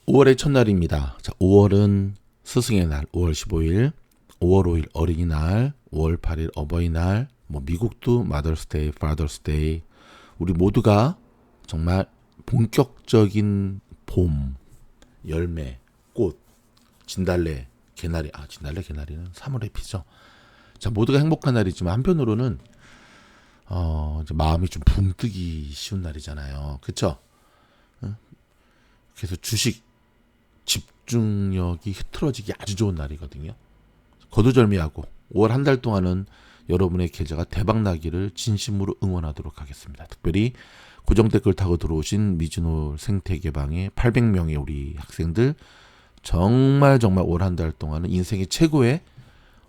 5월의 첫날입니다. 자, 5월은 스승의 날, 5월 15일, 5월 5일 어린이날, 5월 8일 어버이날, 미국도 마더스데이, 파더스데이. 우리 모두가 정말 본격적인 봄, 열매, 꽃, 진달래, 개나리. 진달래, 개나리는 3월에 피죠. 자, 모두가 행복한 날이지만 한편으로는 이제 마음이 좀 붕 뜨기 쉬운 날이잖아요. 그쵸? 그래서 주식 집중력이 흐트러지기 아주 좋은 날이거든요. 거두절미하고 5월 한 달 동안은 여러분의 계좌가 대박나기를 진심으로 응원하도록 하겠습니다. 특별히 고정 댓글 타고 들어오신 미즈노 생태계방의 800명의 우리 학생들 정말 5월 한 달 동안은 인생의 최고의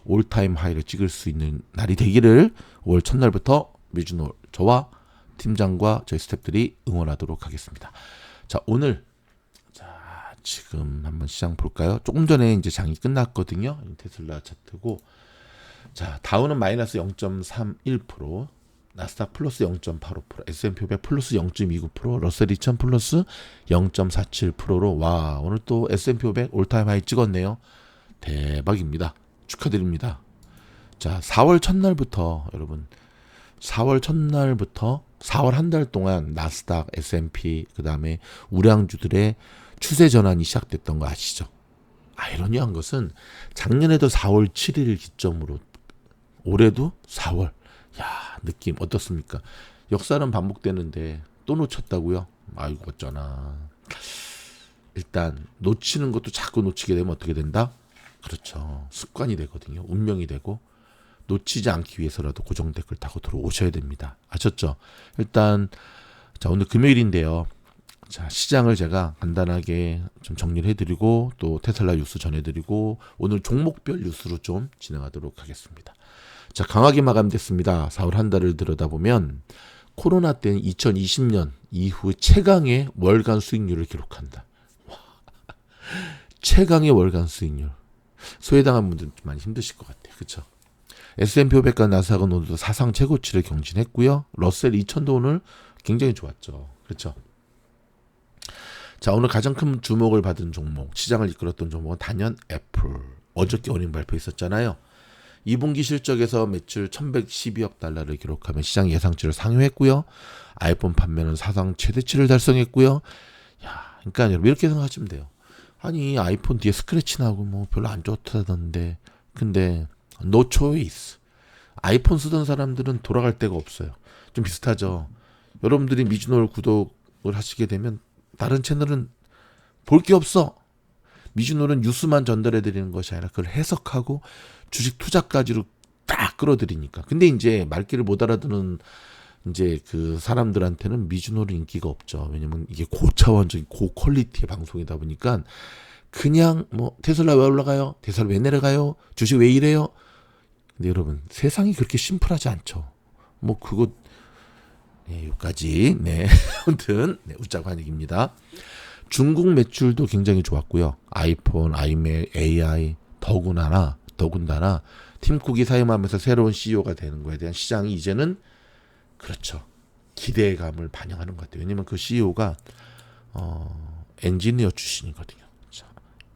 올타임 하이를 찍을 수 있는 날이 되기를 5월 첫날부터 미즈노 저와 팀장과 저희 스태프들이 응원하도록 하겠습니다. 자, 오늘 지금 한번 시장 볼까요? 조금 전에 이제 장이 끝났거든요. 테슬라 차트고. 자, 다우는 마이너스 0.31%, 나스닥 플러스 0.85%, S&P 500 플러스 0.29%, 러셀 2000 플러스 0.47%로 와, 오늘 또 S&P 500 올타임 하이 찍었네요. 대박입니다. 축하드립니다. 자, 4월 첫날부터 여러분 4월 첫날부터 4월 한 달 동안 나스닥, S&P 그다음에 우량주들의 추세 전환이 시작됐던 거 아시죠? 아이러니한 것은 작년에도 4월 7일 기점으로 올해도 4월. 야, 느낌 어떻습니까? 역사는 반복되는데 또 놓쳤다고요? 아이고 어쩌나. 일단 놓치는 것도 자꾸 놓치게 되면 어떻게 된다? 그렇죠. 습관이 되거든요. 운명이 되고 놓치지 않기 위해서라도 고정 댓글 타고 들어오셔야 됩니다. 아셨죠? 일단 자, 오늘 금요일인데요. 자, 시장을 제가 간단하게 좀 정리를 해드리고 또 테슬라 뉴스 전해드리고 오늘 종목별 뉴스로 좀 진행하도록 하겠습니다. 자, 강하게 마감됐습니다. 4월 한 달을 들여다보면 코로나 때는 2020년 이후 최강의 월간 수익률을 기록한다. 와, 최강의 월간 수익률. 소외당한 분들은 좀 많이 힘드실 것 같아요. 그렇죠? S&P 500과 나스닥은 오늘도 사상 최고치를 경신했고요. 러셀 2000도 오늘 굉장히 좋았죠. 그렇죠? 자, 오늘 가장 큰 주목을 받은 종목, 시장을 이끌었던 종목은 단연 애플. 어저께 어닝 발표 있었잖아요. 2분기 실적에서 매출 1112억 달러를 기록하며 시장 예상치를 상회했고요. 아이폰 판매는 사상 최대치를 달성했고요. 야, 그러니까 여러분 이렇게 생각하시면 돼요. 아니, 아이폰 뒤에 스크래치 나고 별로 안 좋다던데. 근데 no choice. 아이폰 쓰던 사람들은 돌아갈 데가 없어요. 좀 비슷하죠. 여러분들이 미즈노를 구독을 하시게 되면 다른 채널은 볼 게 없어. 미즈노는 뉴스만 전달해 드리는 것이 아니라 그걸 해석하고 주식 투자까지로 딱 끌어들이니까. 근데 이제 말귀를 못 알아듣는 이제 그 사람들한테는 미즈노는 인기가 없죠. 왜냐면 이게 고차원적인 고퀄리티의 방송이다 보니까 그냥 테슬라 왜 올라가요? 테슬라 왜 내려가요? 주식 왜 이래요? 근데 여러분 세상이 그렇게 심플하지 않죠. 그거 네, 여기까지. 네. 아무튼 웃자고 하는 얘기입니다. 중국 매출도 굉장히 좋았고요. 아이폰, 아이맥, AI 더군다나 팀쿡이 사임하면서 새로운 CEO가 되는 거에 대한 시장이 이제는 그렇죠. 기대감을 반영하는 것 같아요. 왜냐면 그 CEO가 엔지니어 출신이거든요. 자,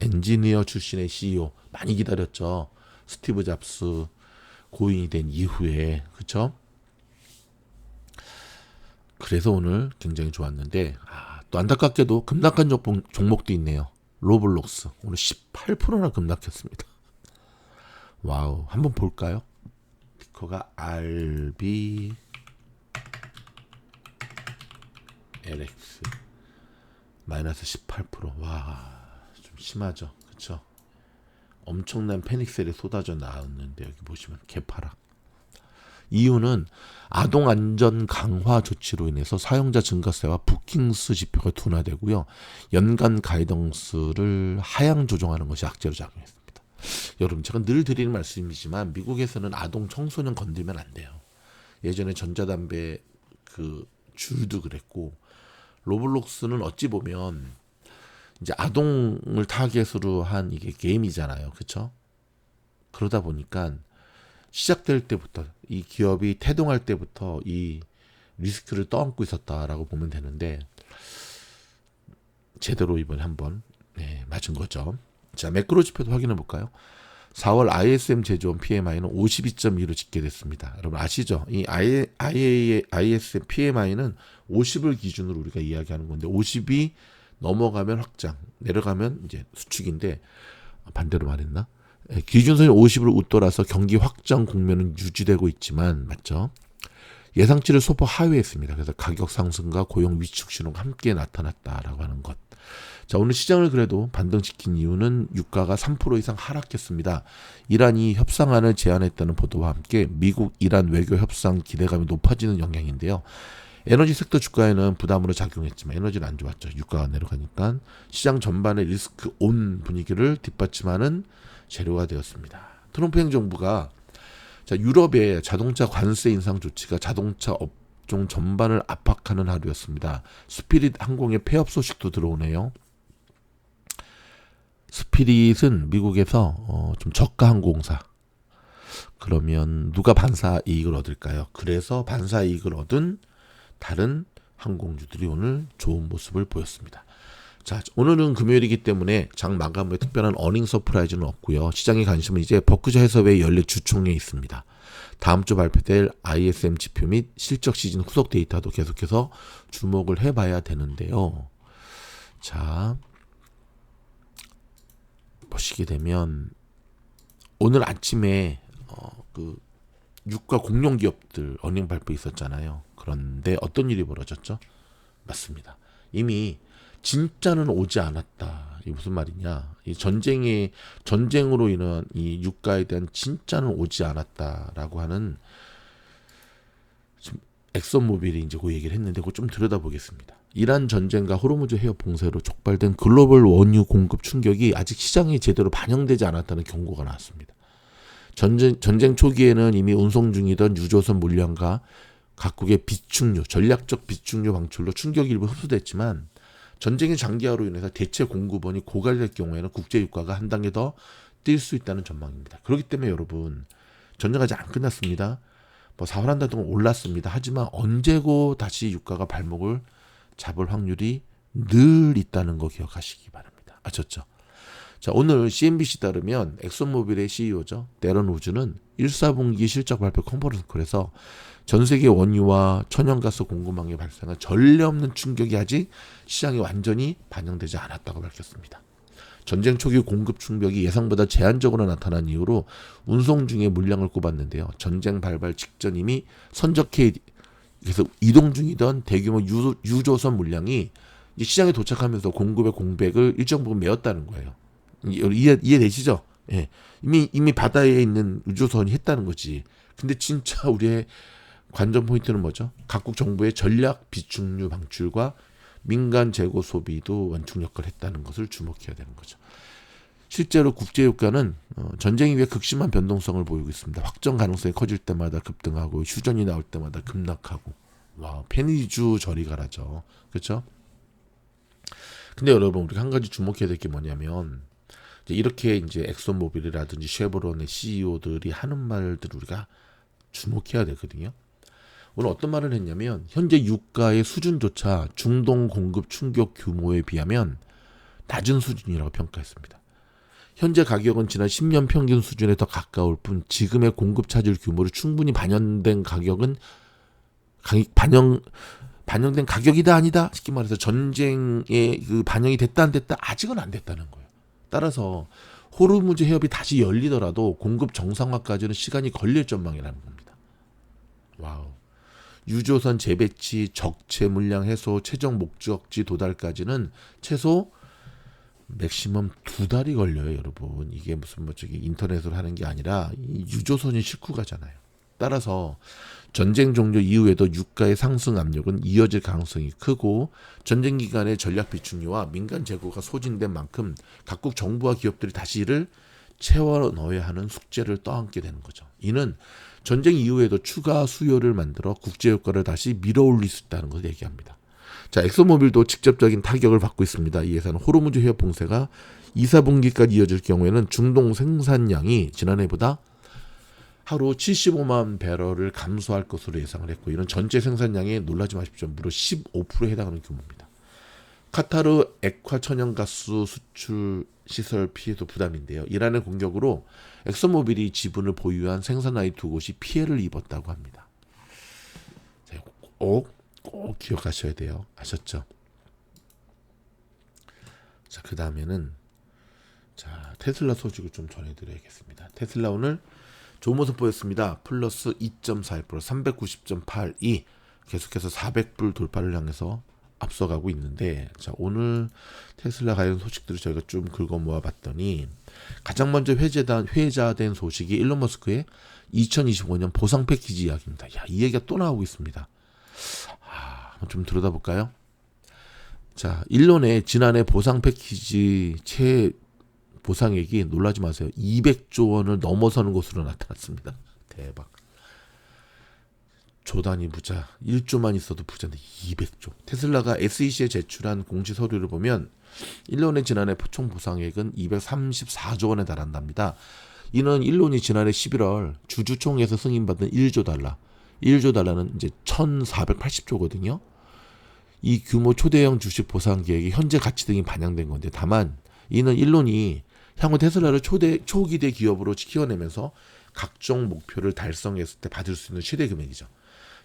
엔지니어 출신의 CEO 많이 기다렸죠. 스티브 잡스 고인이 된 이후에. 그렇죠? 그래서 오늘 굉장히 좋았는데 또 안타깝게도 급락한 종목도 있네요. 로블록스 오늘 18%나 급락했습니다. 와우, 한번 볼까요? 티커가 RB LX 마이너스 18%. 와, 좀 심하죠. 그렇죠? 엄청난 패닉셀이 쏟아져 나왔는데 여기 보시면 개파락. 이유는 아동 안전 강화 조치로 인해서 사용자 증가세와 부킹수 지표가 둔화되고요. 연간 가이던스를 하향 조정하는 것이 악재로 작용했습니다. 여러분 제가 늘 드리는 말씀이지만 미국에서는 아동 청소년 건들면 안 돼요. 예전에 전자담배 그 줄도 그랬고 로블록스는 어찌 보면 이제 아동을 타겟으로 한 이게 게임이잖아요. 그렇죠? 그러다 보니까 시작될 때부터 이 기업이 태동할 때부터 이 리스크를 떠안고 있었다라고 보면 되는데 제대로 이번에 한번 낮은 거죠. 자, 매크로 지표도 확인해 볼까요? 4월 ISM 제조업 PMI는 52.2로 집계됐습니다. 여러분 아시죠? 이 ISM PMI는 50을 기준으로 우리가 이야기하는 건데 50이 넘어가면 확장, 내려가면 이제 수축인데 반대로 말했나? 기준선이 50을 웃돌아서 경기 확장 국면은 유지되고 있지만 맞죠? 예상치를 소폭 하회했습니다. 그래서 가격 상승과 고용 위축 신호가 함께 나타났다라고 하는 것. 자, 오늘 시장을 그래도 반등시킨 이유는 유가가 3% 이상 하락했습니다. 이란이 협상안을 제안했다는 보도와 함께 미국 이란 외교 협상 기대감이 높아지는 영향인데요. 에너지 섹터 주가에는 부담으로 작용했지만 에너지는 안 좋았죠. 유가가 내려가니까 시장 전반의 리스크 온 분위기를 뒷받침하는 재료가 되었습니다. 트럼프 행정부가 자, 유럽의 자동차 관세 인상 조치가 자동차 업종 전반을 압박하는 하루였습니다. 스피릿 항공의 폐업 소식도 들어오네요. 스피릿은 미국에서 좀 저가 항공사. 그러면 누가 반사 이익을 얻을까요? 그래서 반사 이익을 얻은 다른 항공주들이 오늘 좋은 모습을 보였습니다. 자, 오늘은 금요일이기 때문에 장 마감 후에 특별한 어닝 서프라이즈는 없고요. 시장의 관심은 이제 버크셔 해서웨이 연례 주총회에 있습니다. 다음 주 발표될 ISM 지표 및 실적 시즌 후속 데이터도 계속해서 주목을 해봐야 되는데요. 자, 보시게 되면 오늘 아침에 그 유가 공룡 기업들 어닝 발표 있었잖아요. 그런데 어떤 일이 벌어졌죠? 맞습니다. 이미 진짜는 오지 않았다. 이게 무슨 말이냐? 이 전쟁으로 인한 이 유가에 대한 진짜는 오지 않았다라고 하는 지금 엑선모빌이 이제 그 얘기를 했는데 그거 좀 들여다보겠습니다. 이란 전쟁과 호르무즈 해협 봉쇄로 촉발된 글로벌 원유 공급 충격이 아직 시장에 제대로 반영되지 않았다는 경고가 나왔습니다. 전쟁 초기에는 이미 운송 중이던 유조선 물량과 각국의 비축유, 전략적 비축유 방출로 충격이 일부 흡수됐지만 전쟁의 장기화로 인해서 대체 공급원이 고갈될 경우에는 국제 유가가 한 단계 더 뛸 수 있다는 전망입니다. 그렇기 때문에 여러분 전쟁 아직 안 끝났습니다. 뭐 4월 한 달 동안 올랐습니다. 하지만 언제고 다시 유가가 발목을 잡을 확률이 늘 있다는 거 기억하시기 바랍니다. 아셨죠? 자, 오늘 CNBC 따르면 엑슨모빌의 CEO죠. 데런 우즈는 1사분기 실적 발표 컨퍼런스 콜에서 전 세계 원유와 천연가스 공급망에 발생한 전례 없는 충격이 아직 시장에 완전히 반영되지 않았다고 밝혔습니다. 전쟁 초기 공급 충격이 예상보다 제한적으로 나타난 이유로 운송 중에 물량을 꼽았는데요. 전쟁 발발 직전 이미 선적해 그래서 이동 중이던 대규모 유조선 물량이 시장에 도착하면서 공급의 공백을 일정 부분 메웠다는 거예요. 이해되시죠? 예. 이미 바다에 있는 유조선이 했다는 거지. 근데 진짜 우리의 관전 포인트는 뭐죠? 각국 정부의 전략 비축유 방출과 민간 재고 소비도 원축 역할을 했다는 것을 주목해야 되는 거죠. 실제로 국제유가는 전쟁 이후에 극심한 변동성을 보이고 있습니다. 확정 가능성이 커질 때마다 급등하고 휴전이 나올 때마다 급락하고 와, 페니주 저리 가라죠. 그렇죠? 근데 여러분 우리가 한 가지 주목해야 될 게 뭐냐면 이렇게 이제 엑슨모빌이라든지 쉐보론의 CEO들이 하는 말들을 우리가 주목해야 되거든요. 오늘 어떤 말을 했냐면 현재 유가의 수준조차 중동 공급 충격 규모에 비하면 낮은 수준이라고 평가했습니다. 현재 가격은 지난 10년 평균 수준에 더 가까울 뿐 지금의 공급 차질 규모를 충분히 반영된 가격은 반영된 가격이다 아니다 쉽게 말해서 전쟁에 그 반영이 됐다 안 됐다 아직은 안 됐다는 거예요. 따라서 호르무즈 해협이 다시 열리더라도 공급 정상화까지는 시간이 걸릴 전망이라는 겁니다. 와우. 유조선 재배치, 적체 물량 해소, 최종 목적지 도달까지는 최소 맥시멈 2달이 걸려요, 여러분. 이게 무슨 저기 인터넷으로 하는 게 아니라 이 유조선이 싣고 가잖아요. 따라서 전쟁 종료 이후에도 유가의 상승 압력은 이어질 가능성이 크고 전쟁 기간에 전략 비축유와 민간 재고가 소진된 만큼 각국 정부와 기업들이 다시 이를 채워 넣어야 하는 숙제를 떠안게 되는 거죠. 이는 전쟁 이후에도 추가 수요를 만들어 국제유가를 다시 밀어올릴 수 있다는 것을 얘기합니다. 자, 엑소모빌도 직접적인 타격을 받고 있습니다. 이 회사는 호르무즈 해협 봉쇄가 2, 4분기까지 이어질 경우에는 중동 생산량이 지난해보다 하루 75만 배럴을 감소할 것으로 예상을 했고 이런 전체 생산량에 놀라지 마십시오. 무려 15%에 해당하는 규모입니다. 카타르 액화 천연가스 수출 시설 피해도 부담인데요. 이란의 공격으로 엑소모빌이 지분을 보유한 생산라인 두 곳이 피해를 입었다고 합니다. 꼭 기억하셔야 돼요. 아셨죠? 자, 그 다음에는 테슬라 소식을 좀 전해드려야겠습니다. 테슬라 오늘 좋은 모습 보였습니다. 플러스 2.41%, 390.82 계속해서 400불 돌파를 향해서 앞서가고 있는데, 자, 오늘 테슬라 관련 소식들을 저희가 좀 긁어 모아봤더니 가장 먼저 회자된 소식이 일론 머스크의 2025년 보상 패키지 이야기입니다. 야, 이 얘기가 또 나오고 있습니다. 좀 들여다볼까요? 자, 일론의 지난해 보상 패키지 보상액이 놀라지 마세요. 200조 원을 넘어서는 것으로 나타났습니다. 대박. 조단위 부자, 1조만 있어도 부자인데 200조. 테슬라가 SEC에 제출한 공시 서류를 보면 일론의 지난해 총 보상액은 234조 원에 달한답니다. 이는 일론이 지난해 11월 주주총회에서 승인받은 1조 달러. 1조 달러는 이제 1,480조거든요. 이 규모 초대형 주식 보상 계획이 현재 가치 등이 반영된 건데, 다만 이는 일론이 향후 테슬라를 초기대 기업으로 키워내면서 각종 목표를 달성했을 때 받을 수 있는 최대 금액이죠.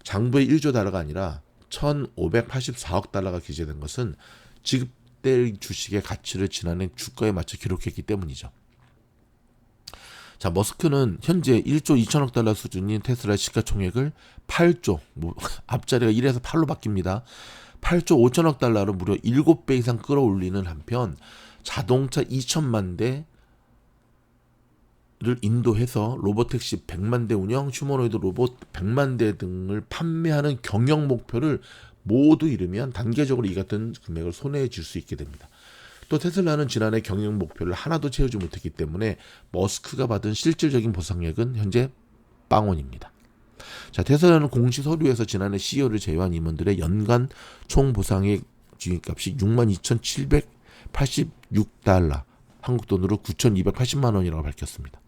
장부의 1조 달러가 아니라 1,584억 달러가 기재된 것은 지급될 주식의 가치를 지난해 주가에 맞춰 기록했기 때문이죠. 자, 머스크는 현재 1조 2천억 달러 수준인 테슬라 시가총액을 8조, 앞자리가 1에서 8로 바뀝니다. 8조 5천억 달러로 무려 7배 이상 끌어올리는 한편 자동차 2천만 대를 인도해서 로보택시 100만 대 운영, 휴머노이드 로봇 100만 대 등을 판매하는 경영 목표를 모두 이루면 단계적으로 이 같은 금액을 손해에 줄 수 있게 됩니다. 또 테슬라는 지난해 경영 목표를 하나도 채우지 못했기 때문에 머스크가 받은 실질적인 보상액은 현재 빵원입니다. 자, 테슬라는 공시 서류에서 지난해 CEO를 제외한 임원들의 연간 총 보상액 주인값이 62,786달러, 한국 돈으로 9,280만 원이라고 밝혔습니다.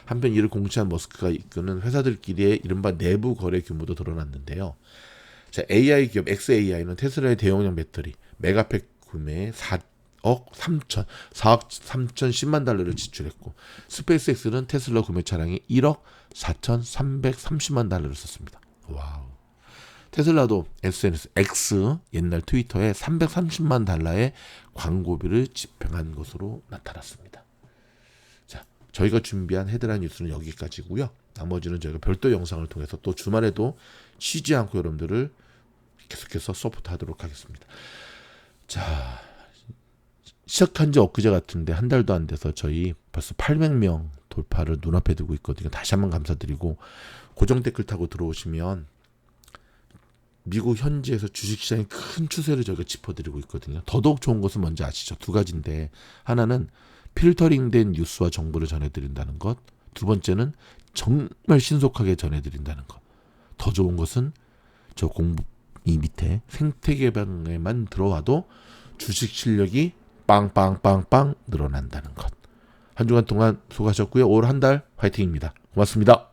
한편 이를 공시한 머스크가 이끄는 회사들끼리의 이른바 내부 거래 규모도 드러났는데요. 자, AI 기업 xAI는 테슬라의 대용량 배터리 메가팩 구매에 4억 3천10만 달러를 지출했고, 스페이스X는 테슬라 구매 차량에 1억 4,330만 달러를 썼습니다. 와우. 테슬라도 SNS X, 옛날 트위터에 330만 달러의 광고비를 집행한 것으로 나타났습니다. 자, 저희가 준비한 헤드라인 뉴스는 여기까지고요. 나머지는 저희가 별도 영상을 통해서 또 주말에도 쉬지 않고 여러분들을 계속해서 서포트하도록 하겠습니다. 자, 시작한 지 엊그제 같은데 한 달도 안 돼서 저희 벌써 800명 돌파를 눈앞에 두고 있거든요. 다시 한번 감사드리고, 고정 댓글 타고 들어오시면 미국 현지에서 주식시장의 큰 추세를 저희가 짚어드리고 있거든요. 더더욱 좋은 것은 뭔지 아시죠? 두 가지인데, 하나는 필터링된 뉴스와 정보를 전해드린다는 것, 두 번째는 정말 신속하게 전해드린다는 것. 더 좋은 것은 저 이 밑에 생태계방에만 들어와도 주식 실력이 빵빵빵빵 늘어난다는 것. 한 주간 동안 수고하셨고요. 올 한 달 화이팅입니다. 고맙습니다.